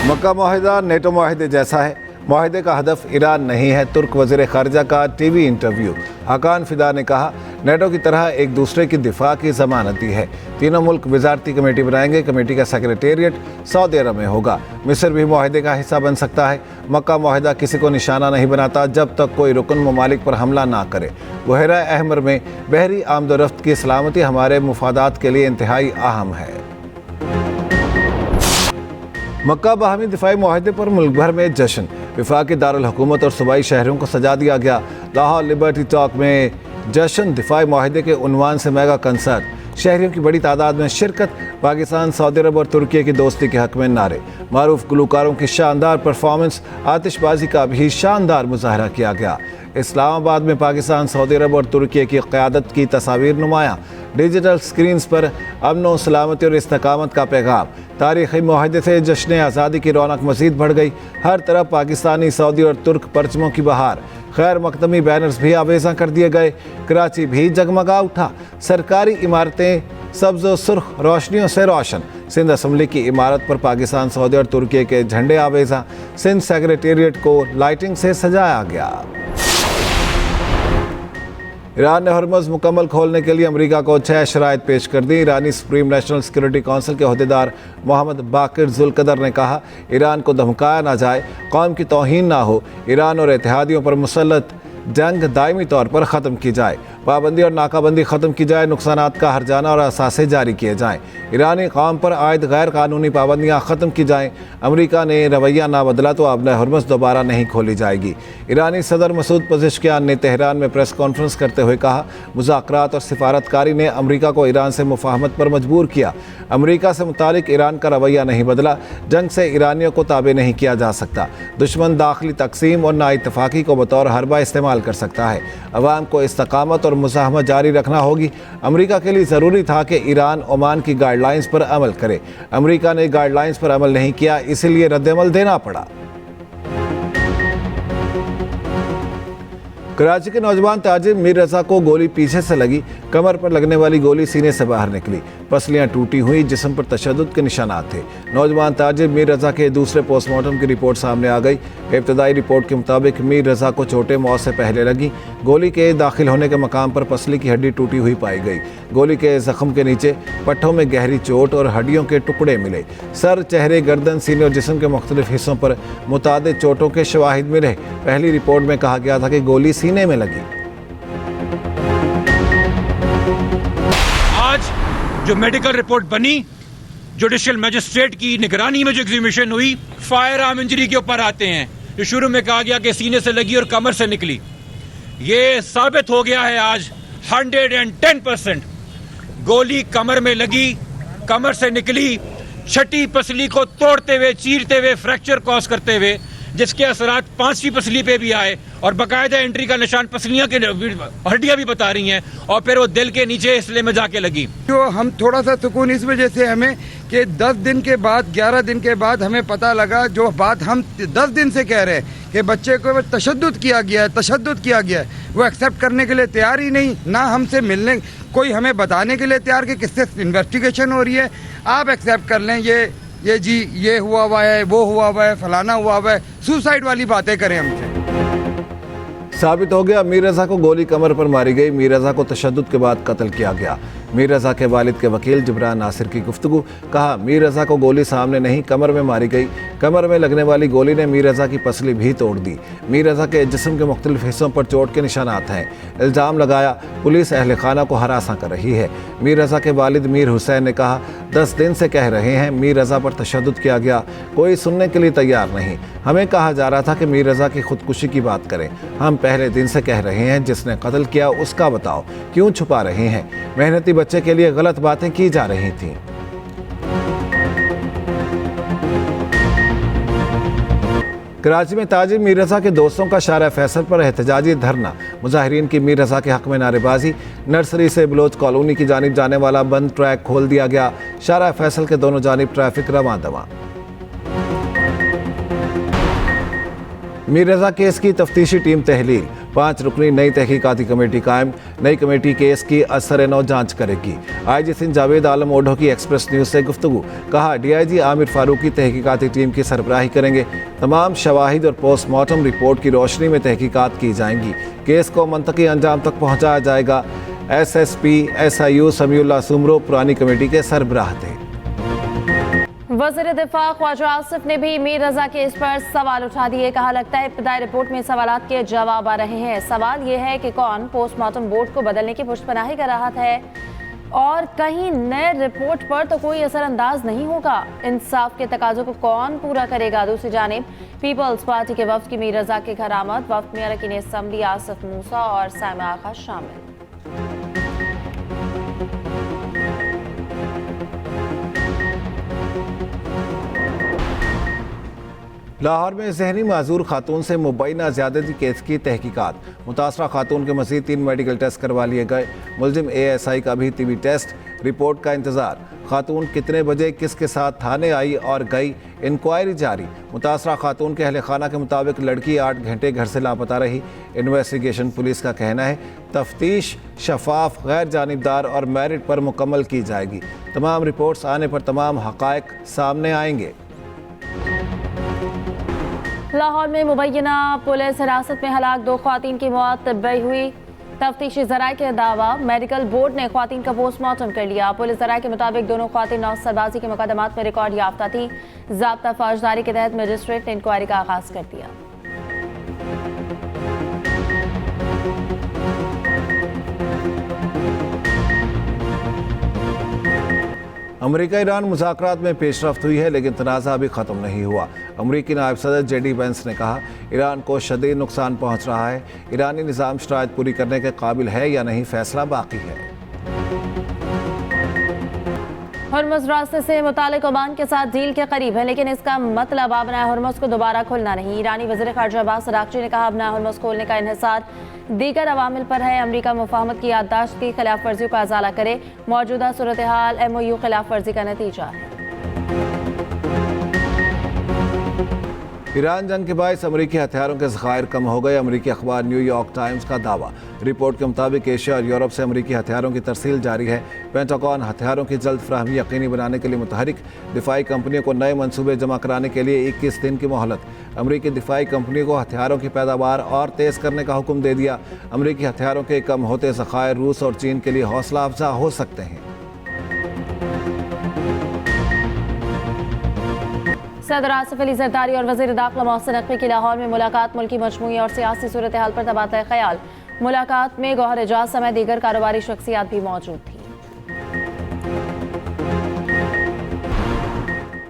मक्का माहिदा NATO माहिदे जैसा है, माहिदे का हदफ ईरान नहीं है। तुर्क वज़ीर ख़ारिजा का टीवी इंटरव्यू। हाकान फिदा ने कहा, नेटो की तरह एक दूसरे की दिफा की ज़मानती है। तीनों मुल्क वज़ारती कमेटी बनाएंगे। कमेटी का सेक्रेटेरिएट सऊदी अरब में होगा। मिस्र भी माहिदे का हिस्सा बन सकता है। मक्का माहिदा किसी को निशाना नहीं बनाता जब तक कोई रुकन ममालिक पर हमला ना करे। बहरा अहमर में बहरी आमदोरफ्त की सलामती हमारे मुफादात के लिए इंतहाई अहम है। मक्का बाहमी दिफाई माहिदे पर मुल्क भर में जश्न। वफाकी दारुल हुकूमत और सूबाई शहरों को सजा दिया गया। लाहौर लिबर्टी चौक में जश्न दिफाई माहिदे के उन्वान से मेगा कंसर्ट। शहरियों की बड़ी तादाद में शिरकत। पाकिस्तान, सऊदी अरब और तुर्की की दोस्ती के हक में नारे। मारूफ गुलकारों की शानदार परफॉर्मेंस। आतिशबाजी का भी शानदार मुजाहरा किया गया। इस्लामाबाद में पाकिस्तान, सऊदी अरब और तुर्की की क़यादत की तस्वीर नुमायां। डिजिटल स्क्रीन्स पर अमन व सलामती और इस्तकामत का पैगाम। तारीख़ी माहिदे से जश्न आज़ादी की रौनक मज़ीद बढ़ गई। हर तरफ पाकिस्तानी, सऊदी और तुर्क परचमों की बहार। खैर मकदमी बैनर्स भी आवेज़ा कर दिए गए। कराची भी जगमगा उठा। सरकारी इमारतें सब्ज़ व सुर्ख रोशनियों से रोशन। सिंध असम्बली की इमारत पर पाकिस्तान, सऊदी और तुर्की के झंडे आवेज़ा। सिंध सेक्रेटेरिएट को लाइटिंग से सजाया गया। ईरान ने हॉर्मुज़ मुकम्मल खोलने के लिए अमेरिका को 6 शराइत पेश कर दी। ईरानी सुप्रीम नेशनल सिक्योरिटी काउंसिल के अहदेदार मोहम्मद बाकिर जुल्कदर ने कहा, ईरान को धमकाया ना जाए, कौम की तौहीन ना हो। ईरान और इत्तेहादियों पर मुसल्लत जंग दायमी तौर पर ख़त्म की जाए। पाबंदी और नाकाबंदी ख़त्म की जाए। नुकसानात का हर्जाना और असासे जारी किए जाएँ। ईरानी कौम पर आयद गैर कानूनी पाबंदियाँ ख़त्म की जाएँ। अमेरिका ने रवैया ना बदला तो अब हॉर्मुज़ दोबारा नहीं खोली जाएगी। ईरानी सदर मसूद पज़ेश्कियान ने तेहरान में प्रेस कॉन्फ्रेंस करते हुए कहा, मुज़ाकरात और सिफारतकारी ने अमेरिका को ईरान से मुफाहमत पर मजबूर किया। अमेरिका से मुतालिक ईरान का रवैया नहीं बदला। जंग से ईरानियों को ताबे नहीं किया जा सकता। दुश्मन दाखिली तकसीम और नाइतफाकी को बतौर हरबा इस्तेमाल कर सकता है। अवाम को इस्तकामत और मुज़ाहमत जारी रखना होगी। अमेरिका के लिए ज़रूरी था कि ईरान ओमान की गाइडलाइंस पर अमल करे। अमेरिका ने गाइडलाइंस पर अमल नहीं किया, इसलिए रद्दअमल देना पड़ा। कराची के नौजवान ताजिर मीर रज़ा को गोली पीछे से लगी। कमर पर लगने वाली गोली सीने से बाहर निकली। पसलियां टूटी हुई, जिस्म पर तशद्दुद के निशानात थे। नौजवान ताजिर मीर रज़ा के दूसरे पोस्टमार्टम की रिपोर्ट सामने आ गई। इब्तदाई रिपोर्ट के मुताबिक मीर रज़ा को चोटें मौत से पहले लगी। गोली के दाखिल होने के मकाम पर पसली की हड्डी टूटी हुई पाई गई। गोली के जख्म के नीचे पट्टों में गहरी चोट और हड्डियों के टुकड़े मिले। सर, चेहरे, गर्दन, सीने और जिस्म के मुख्तलिफ हिस्सों पर मुतादिद चोटों के शवाहिद मिले। पहली रिपोर्ट में कहा गया था कि गोली सीने में लगी। आज जो मेडिकल रिपोर्ट बनी, जुडिशियल मजिस्ट्रेट की निगरानी में जो एग्जीक्यूशन हुई, फायर आर्म इंजरी के ऊपर आते हैं। जो शुरू में कहा गया कि सीने से लगी और कमर से निकली, ये साबित हो गया है आज 110%। गोली कमर में लगी, कमर से निकली, छठी पसली को तोड़ते हुए, चीरते हुए, फ्रैक्चर कॉज करते हुए, जिसके असरात 5वीं पसली पे भी आए और बाकायदा एंट्री का निशान पसलियां के हड्डियां भी बता रही हैं, और फिर वो दिल के नीचे इसलिए में जाके लगी। जो हम थोड़ा सा सुकून इस वजह से हमें कि 10 दिन के बाद, 11 दिन के बाद हमें पता लगा, जो बात हम 10 दिन से कह रहे हैं कि बच्चे को तशद्दुद किया गया है, वो एक्सेप्ट करने के लिए तैयार ही नहीं। ना हमसे मिलने, कोई हमें बताने के लिए तैयार कि किससे इन्वेस्टिगेशन हो रही है, आप एक्सेप्ट कर लें, ये जी ये हुआ है, वो हुआ है, फलाना हुआ है, सुसाइड वाली बातें करें हमसे। साबित हो गया, मीर रज़ा को गोली कमर पर मारी गई। मीर रज़ा को तशद्दुद के बाद कत्ल किया गया। मीर रज़ा के वालिद के वकील जिब्रान नासिर की गुफ्तगू। कहा, मीर रज़ा को गोली सामने नहीं, कमर में मारी गई। कमर में लगने वाली गोली ने मीर रज़ा की पसली भी तोड़ दी। मीर रज़ा के जिस्म के मुख्तलिफ हिस्सों पर चोट के निशानात हैं। इल्ज़ाम लगाया, पुलिस अहल खाना को हरासा कर रही है। मीर रज़ा के वालिद मीर हुसैन ने कहा, 10 दिन से कह रहे हैं मीर रज़ा पर तशद्दुद किया गया, कोई सुनने के लिए तैयार नहीं। हमें कहा जा रहा था कि मीर रज़ा की खुदकुशी की बात करें। हम पहले दिन से कह रहे हैं, जिसने कत्ल किया उसका बताओ, क्यों छुपा रहे हैं? मेहनती बच्चे के लिए गलत बातें की जा रही थीं। कराची में ताजिर मीर रज़ा के दोस्तों का शारा फैसल पर एहतजाजी धरना। मुजाहिरीन की मीर रज़ा के हक में नारेबाजी। नर्सरी से बलोच कॉलोनी की जानिब जाने वाला बंद ट्रैक खोल दिया गया। शारा फैसल के दोनों जानिब ट्रैफिक रवां दवां। मीर रज़ा केस की तफ्तीशी टीम तहलील। 5 रुकनी नई तहकीकाती कमेटी कायम। नई कमेटी केस की असर-ए-नौ जांच करेगी। IG सिंध जावेद आलम ओढो की एक्सप्रेस न्यूज़ से गुफ्तगू। कहा DIG आमिर फारूकी तहकीकाती टीम की सरबराही करेंगे। तमाम शवाहिद और पोस्टमार्टम रिपोर्ट की रोशनी में तहकीकात की जाएंगी। केस को मंतकी अंजाम तक पहुँचाया जाएगा। SSP SIU समीउल्लाह सुमरो पुरानी कमेटी के सरबराह थे। वज़ीर दिफा ख्वाजा आसिफ ने भी मीर रजा केस पर सवाल उठा दिए। कहा लगता है इब्तिदाई रिपोर्ट में सवालात के जवाब आ रहे हैं। सवाल ये है कि कौन पोस्टमार्टम बोर्ड को बदलने की पुष्टपनाही कर रहा है और कहीं नए रिपोर्ट पर तो कोई असरअंदाज नहीं होगा। इंसाफ के तकाजों को कौन पूरा करेगा। दूसरी जानिब पीपल्स पार्टी के वफ्द की मीर रजा के घर आमद। वफ्द में अरकान असम्बली आसिफ मूसा और साइमा आगा शामिल। लाहौर में जहनी माजूर खातून से मुबैना ज़्यादती केस की तहकीकात। मुतासरा खातून के मज़ीद 3 मेडिकल टेस्ट करवा लिए गए। मुलजिम ASI का भी TB टेस्ट रिपोर्ट का इंतज़ार। खातून कितने बजे किसके साथ थाने आई और गई, इंक्वायरी जारी। मुतासरा खातून के अहल खाना के मुताबिक लड़की 8 घंटे घर से लापता रही। इन्वेस्टिगेशन पुलिस का कहना है तफ्तीश शफाफ, गैर जानिबदार और मेरिट पर मुकम्मल की जाएगी। तमाम रिपोर्ट्स आने पर तमाम हक़ाइक़ सामने आएंगे। लाहौर में मुबैना पुलिस हिरासत में हलाक 2 ख्वातीन की मौत तब्बी हुई। तफ्तीशी ज़राए के दावा मेडिकल बोर्ड ने ख्वातीन का पोस्टमार्टम कर लिया। पुलिस ज़राए के मुताबिक दोनों ख्वातीन नौसरबाजी के मुकदमात में रिकॉर्ड याफ्ता थी। ज़ाब्ता फौजदारी के तहत मजिस्ट्रेट ने इंक्वायरी का आगाज कर दिया। अमरीका ईरान मुज़ाकरात में पेशरफ्त हुई है, लेकिन तनाज़ा अभी ख़त्म नहीं हुआ। अमरीकी नायब सदर JD वेंस ने कहा ईरान को शदीद नुकसान पहुँच रहा है। ईरानी निज़ाम शराइत पूरी करने के काबिल है या नहीं, फैसला बाकी है। हुर्मुज़ रास्ते से मुतालिक ओमान के साथ डील के करीब है, लेकिन इसका मतलब अपना हुर्मुज़ को दोबारा खोलना नहीं। ईरानी वज़ीर ख़ारजा अब्बास अराग़ची ने कहा अपना हुर्मुज़ खोलने का इन्हिसार दीगर अवामिल पर है। अमरीका मुफ़ाहमत की याददाश्त की खिलाफ वर्जियों का अजाला करे। मौजूदा सूरत हाल MOU खिलाफ वर्जी का नतीजा है। ईरान जंग के बायस अमरीकी हथियारों के ज़खायर कम हो गए। अमरीकी अखबार न्यूयॉर्क टाइम्स का दावा। रिपोर्ट के मुताबिक एशिया और यूरोप से अमरीकी हथियारों की तरसील जारी है। पेंटागन हथियारों की जल्द फराहमी यकीनी बनाने के लिए मुतहरिक। दिफाई कंपनियों को नए मनसूबे जमा कराने के लिए 21 दिन की मोहलत। अमरीकी दिफाई कंपनियों को हथियारों की पैदावार और तेज़ करने का हुक्म दे दिया। अमरीकी हथियारों के कम होते ज़खायर रूस और चीन के लिए हौसला अफजा हो सकते हैं। सदर आसिफ अली जरदारी और वज़ीर दाखिला मोहसिन नकवी की लाहौर में मुलाकात। मुल्की मजमूई और सियासी सूरत हाल पर तबादला ख्याल। मुलाकात में गौहर एजाज समेत दीगर कारोबारी शख्सियात भी मौजूद थी।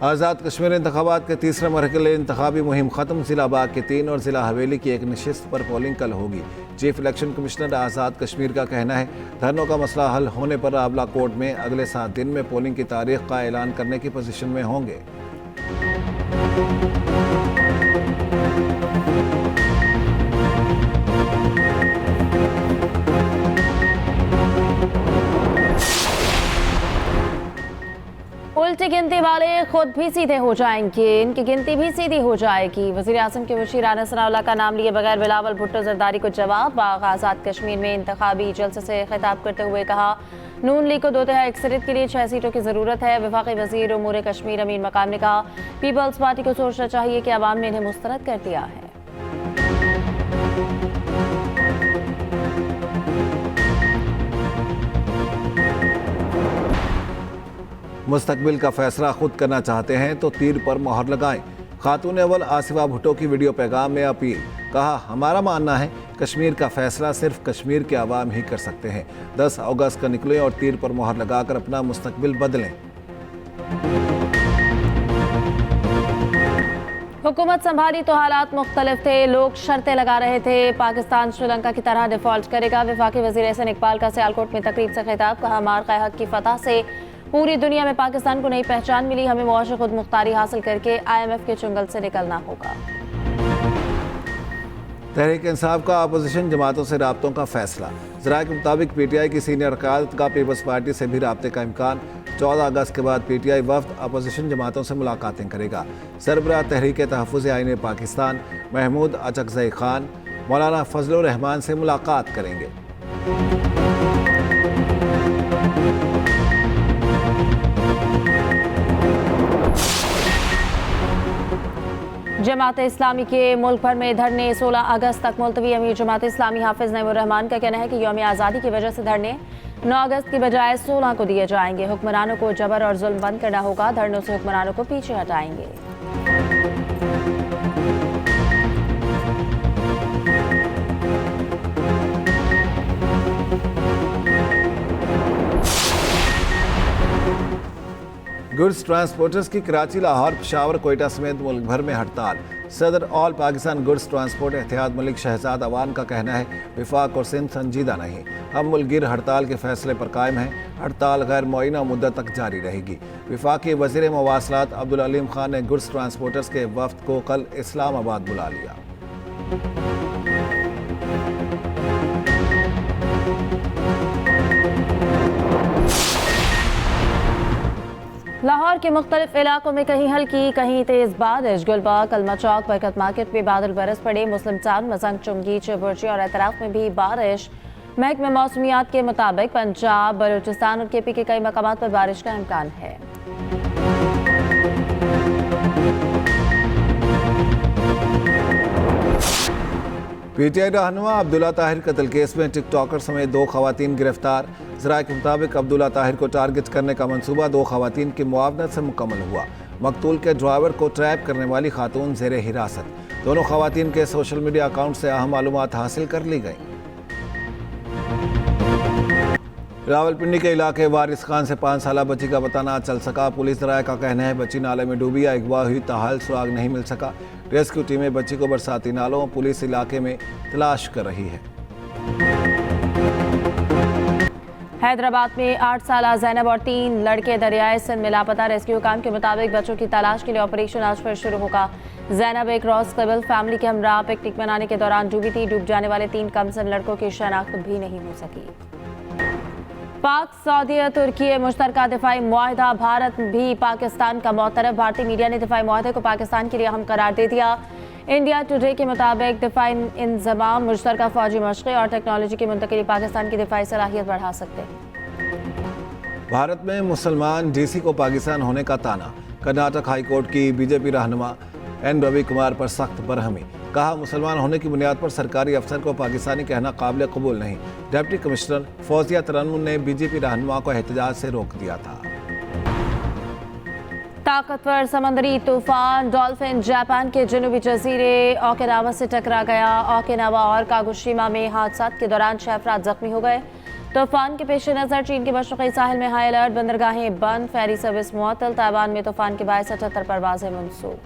आज़ाद कश्मीर इंतखाबात के तीसरे मरहले इंतखाबी मुहिम ख़त्म। ज़िला बाग के 3 और ज़िला हवेली की एक नशिस्त पर पोलिंग कल होगी। Chief election commissioner Azad Kashmir का कहना है धरनों का मसला हल होने पर आबला कोर्ट में अगले 7 दिन में पोलिंग की तारीख का ऐलान करने की पोजीशन में होंगे। उल्टी गिनती वाले खुद भी सीधे हो जाएंगे, इनकी गिनती भी सीधी हो जाएगी। वज़ीर आज़म के मुशीर अनस सनाउल्लाह का नाम लिए बगैर बिलावल भुट्टो जरदारी को जवाब। बाग आज़ाद कश्मीर में इंतखाबी जलसे से खिताब करते हुए कहा नून लीग को 2/3 अक्सरियत के लिए 6 सीटों की ज़रूरत है। वफाकी वज़ीर उमूर कश्मीर अमीर मकाम ने कहा पीपल्स पार्टी को सोचना चाहिए कि अवाम ने इन्हें मुस्तरद कर दिया है। मुस्तकबिल का फैसला खुद करना चाहते हैं तो तीर पर मोहर लगाएं। खातून अव्वल आसिफा भुट्टो की वीडियो पैगाम में अपील। कहा हमारा मानना है कश्मीर का फैसला सिर्फ कश्मीर के अवाम ही कर सकते हैं। 10 अगस्त का निकलें और तीर पर मोहर लगाकर अपना मुस्तकबिल बदलें। हुकूमत संभाली तो हालात मुख्तलिफ थे। लोग शर्तें लगा रहे थे पाकिस्तान श्रीलंका की तरह डिफॉल्ट करेगा। वफाकी वज़ीर एहसन इकबाल का सियालकोट में तकरीब से खिताब। कहा मार्का हक की फतह से पूरी दुनिया में पाकिस्तान को नई पहचान मिली। हमें मुआश खुद मुख्तारी हासिल करके IMF के चुंगल से निकलना होगा। तहरीक इंसाफ का अपोजिशन जमातों से राब्तों का फैसला। ज़राए के मुताबिक PTI की सीनियर क़यादत का पीपल्स पार्टी से भी राब्ते का इम्कान। 14 अगस्त के बाद PTI वफ्द अपोजिशन जमातों से मुलाकातें करेगा। सरबराह तहरीक तहफ़्फ़ुज़ आईन पाकिस्तान महमूद अचकज़ई खान مولانا فضل الرحمان سے ملاقات کریں گے۔ جماعت اسلامی کے ملک بھر میں دھرنے 16 اگست تک ملتوی۔ امیر جماعت اسلامی حافظ نعیم الرحمان کا کہنا ہے کہ یوم آزادی کی وجہ سے دھرنے 9 اگست کی بجائے 16 کو دیے جائیں گے۔ حکمرانوں کو جبر اور ظلم بند کرنا ہوگا، دھرنوں سے حکمرانوں کو پیچھے ہٹائیں گے۔ گڈز ٹرانسپورٹرز کی کراچی، لاہور، پشاور، کوئٹہ سمیت ملک بھر میں ہڑتال۔ صدر آل پاکستان گڈز ٹرانسپورٹ اتحاد ملک شہزاد اوان کا کہنا ہے وفاق اور سندھ سنجیدہ نہیں، ہم ملک گیر ہڑتال کے فیصلے پر قائم ہیں، ہڑتال غیر معینہ مدت تک جاری رہے گی۔ وفاقی وزیر مواصلات عبدالعلیم خان نے گڈز ٹرانسپورٹرز کے وفد کو کل اسلام آباد بلا لیا۔ لاہور کے مختلف علاقوں میں کہیں ہلکی کہیں تیز بارش۔ گلبرگ، کلمہ چوک، برکت مارکیٹ میں بادل برس پڑے۔ مسلم ٹاؤن، مزنگ، چنگی، برچی اور اطراف میں بھی بارش۔ محکمہ موسمیات کے مطابق پنجاب، بلوچستان اور کے پی کے کئی مقامات پر بارش کا امکان ہے۔ پی ٹی آئی رہنما عبداللہ طاہر قتل کیس میں ٹک ٹاکر سمیت 2 خواتین گرفتار۔ ذرائع کے مطابق عبداللہ طاہر کو ٹارگٹ کرنے کا منصوبہ 2 خواتین کی معاونت سے مکمل ہوا۔ مقتول کے ڈرائیور کو ٹریپ کرنے والی خاتون زیر حراست۔ دونوں خواتین کے سوشل میڈیا اکاؤنٹ سے اہم معلومات حاصل کر لی گئیں۔ راولپنڈی کے علاقے وارث خان سے 5 سالہ بچی کا پتہ نہ چل سکا۔ پولیس ذرائع کا کہنا ہے بچی نالے میں ڈوبی یا اغوا ہوئی، تاحال سراغ نہیں مل سکا۔ ریسکیو ٹیمیں بچی کو برساتی نالوں پولیس علاقے میں تلاش کر رہی ہے۔ حیدرآباد میں 8 سالہ زینب اور 3 لڑکے دریائے سندھ میں لاپتہ۔ ریسکیو حکام کے مطابق بچوں کی تلاش کے لیے آپریشن آج پھر شروع ہوگا۔ زینب ایک روز قبل فیملی کے ہمراہ پکنک منانے کے دوران ڈوبی تھی۔ ڈوب جانے والے 3 کمسن لڑکوں کی شناخت بھی نہیں ہو سکی۔ پاک سعودی ترکی مشترکہ دفاعی معاہدہ، بھارت بھی پاکستان کا معترف۔ بھارتی میڈیا نے دفاعی معاہدے کو پاکستان کے لیے اہم قرار دے دیا۔ انڈیا ٹوڈے کے مطابق دفاعی انضمام، مشترکہ فوجی مشقیں اور ٹیکنالوجی کی منتقلی پاکستان کی دفاعی صلاحیت بڑھا سکتے ہیں۔ بھارت میں مسلمان ڈی سی کو پاکستان ہونے کا طعنا۔ کرناٹک ہائی کورٹ کی بی جے پی رہنما این روی کمار پر سخت برہمی۔ کہا مسلمان ہونے کی بنیاد پر سرکاری افسر کو پاکستانی کہنا قابل قبول نہیں۔ ڈپٹی کمشنر فوزیہ ترنم نے بی جے پی رہنما کو احتجاج سے روک دیا تھا۔ طاقتور سمندری طوفان ڈولفن جاپان کے جنوبی جزیرے اوکیناوا سے ٹکرا گیا۔ اوکیناوا اور کاگوشیما میں حادثات کے دوران 6 افراد زخمی ہو گئے۔ طوفان کے پیش نظر چین کے مشرقی ساحل میں ہائی الرٹ، بندرگاہیں بند، فیری سروس معطل۔ تائیوان میں طوفان کے باعث 78 پروازیں منسوخ۔